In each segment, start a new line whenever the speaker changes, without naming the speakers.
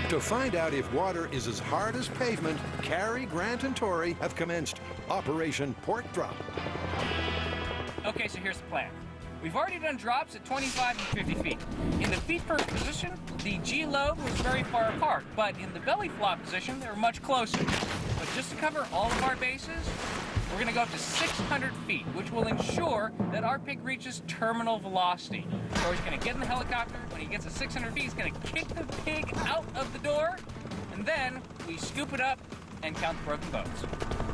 To find out if water is as hard as pavement, Carrie, Grant, and Tori have commenced Operation Pork Drop.
Okay, so here's the plan. We've already done drops at 25 and 50 feet. In the feet first position, the G-lobe was very far apart, but in the belly flop position, they were much closer. But just to cover all of our bases, we're going to go up to 600 feet, which will ensure that our pig reaches terminal velocity. So he's going to get in the helicopter. When he gets to 600 feet, he's going to kick the pig out of the door, and then we scoop it up and count the broken bones.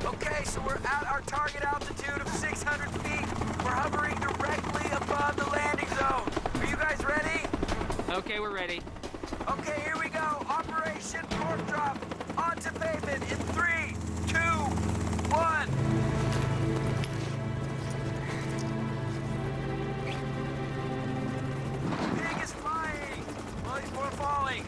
Okay, so we're at our target altitude of 600 feet. We're hovering directly above the landing zone. Are you guys ready?
Okay, we're ready.
Okay, here we go. Operation Pork Drop onto pavement in 3, 2, 1. Pig is flying. Well, he's more falling.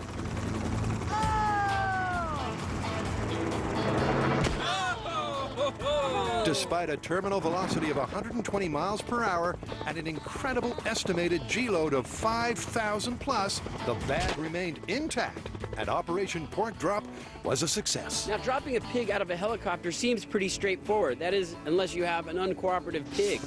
Despite a terminal velocity of 120 miles per hour and an incredible estimated G-load of 5,000 plus, the bag remained intact, and Operation Pork Drop was a success.
Now, dropping a pig out of a helicopter seems pretty straightforward. That is, unless you have an uncooperative pig.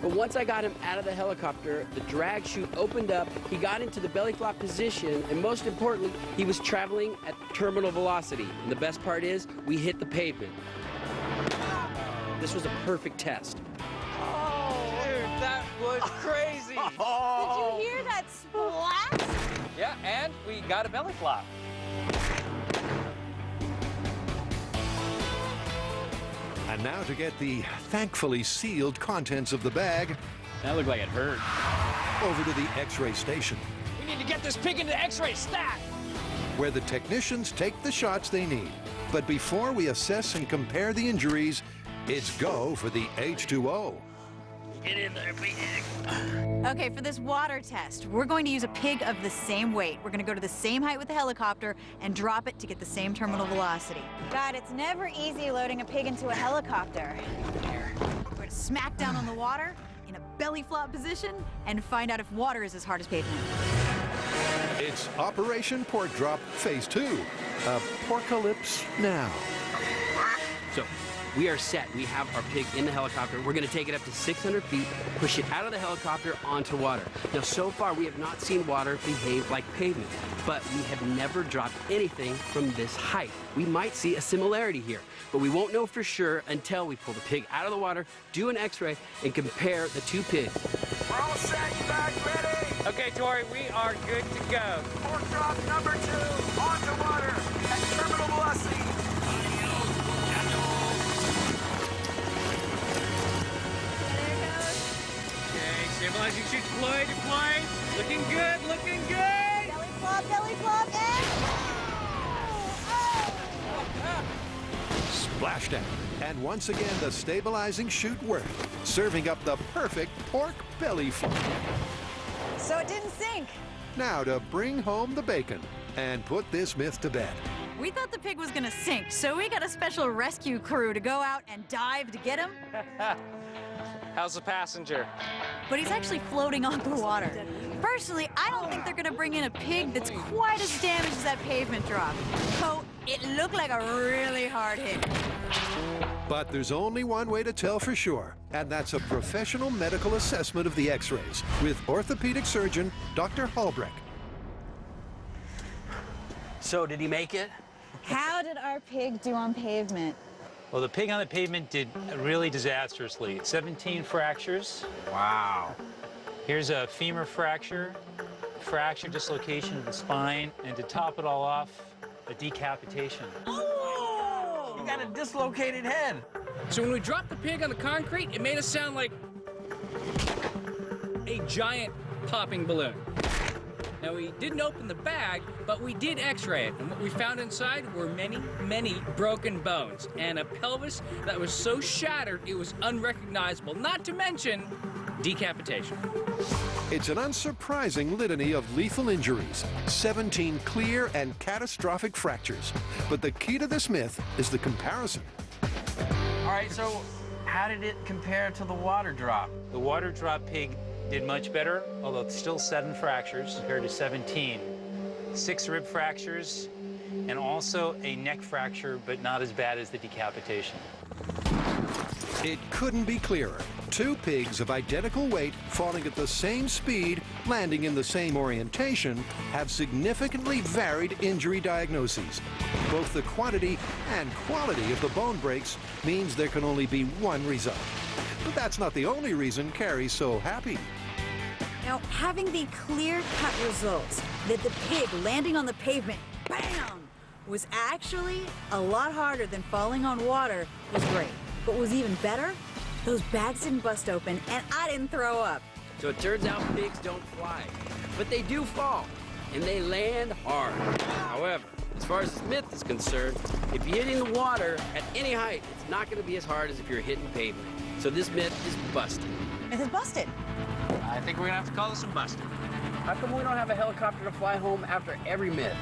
But once I got him out of the helicopter, the drag chute opened up, he got into the belly flop position, and most importantly, he was traveling at terminal velocity. And the best part is, we hit the pavement. This was a perfect test.
Oh, dude, that was crazy.
Did you hear that splash?
Yeah, and we got a belly flop.
And now to get the thankfully sealed contents of the bag,
That looked like it hurt.
over to the X-ray station,
We need to get this pig into the X-ray stat.
where the technicians take the shots they need. But before we assess and compare the injuries, it's go for the H2O.
Get in there, pig.
Okay, for this water test, we're going to use a pig of the same weight. We're going to go to the same height with the helicopter and drop it to get the same terminal velocity. God, it's never easy loading a pig into a helicopter. We're going to smack down on the water in a belly flop position and find out if water is as hard as pavement.
It's Operation Pork Drop Phase 2. Porcalypse now.
So, we are set. We have our pig in the helicopter. We're going to take it up to 600 feet, push it out of the helicopter onto water. Now, so far, we have not seen water behave like pavement, but we have never dropped anything from this height. We might see a similarity here, but we won't know for sure until we pull the pig out of the water, do an X-ray, and compare the two pigs.
We're all set. You guys ready?
Okay, Tori, we are good to go.
Pork drop number 2 onto water at terminal velocity.
Okay, stabilizing chute deployed, deployed. Looking good, looking good.
Belly flop, and...
Splashdown. And once again, the stabilizing chute worked, serving up the perfect pork belly flop.
So it didn't sink.
Now to bring home the bacon and put this myth to bed.
We thought the pig was going to sink, so we got a special rescue crew to go out and dive to get him.
How's the passenger?
But he's actually floating on the water. Personally, I don't think they're going to bring in a pig that's quite as damaged as that pavement drop. So it looked like a really hard hit.
But there's only one way to tell for sure, and that's a professional medical assessment of the X-rays with orthopedic surgeon Dr. Halbrecht.
So, did he make it?
How did our pig do on pavement?
Well, the pig on the pavement did really disastrously. 17 fractures.
Wow.
Here's a femur fracture, fracture dislocation of the spine, and to top it all off, a decapitation.
Oh! You got a dislocated head.
So when we dropped the pig on the concrete, it made us sound like a giant popping balloon. Now, we didn't open the bag, but we did X-ray it, and what we found inside were many, many broken bones, and a pelvis that was so shattered it was unrecognizable, not to mention decapitation.
It's an unsurprising litany of lethal injuries, 17 clear and catastrophic fractures. But the key to this myth is the comparison.
All right, so how did it compare to the water drop?
The water drop pig did much better, although it's still 7 fractures compared to 17. 6 rib fractures, and also a neck fracture, but not as bad as the decapitation.
It couldn't be clearer. Two pigs of identical weight falling at the same speed, landing in the same orientation, have significantly varied injury diagnoses. Both the quantity and quality of the bone breaks means there can only be one result. But that's not the only reason Carrie's so happy.
Now, having the clear-cut results that the pig landing on the pavement, bam, was actually a lot harder than falling on water was great. But what was even better? Those bags didn't bust open, and I didn't throw up.
So it turns out pigs don't fly, but they do fall, and they land hard. However, as far as this myth is concerned, if you're hitting the water at any height, it's not going to be as hard as if you're hitting pavement. So this myth is busted.
Myth is busted.
I think we're gonna have to call this a busted.
How come we don't have a helicopter to fly home after every myth?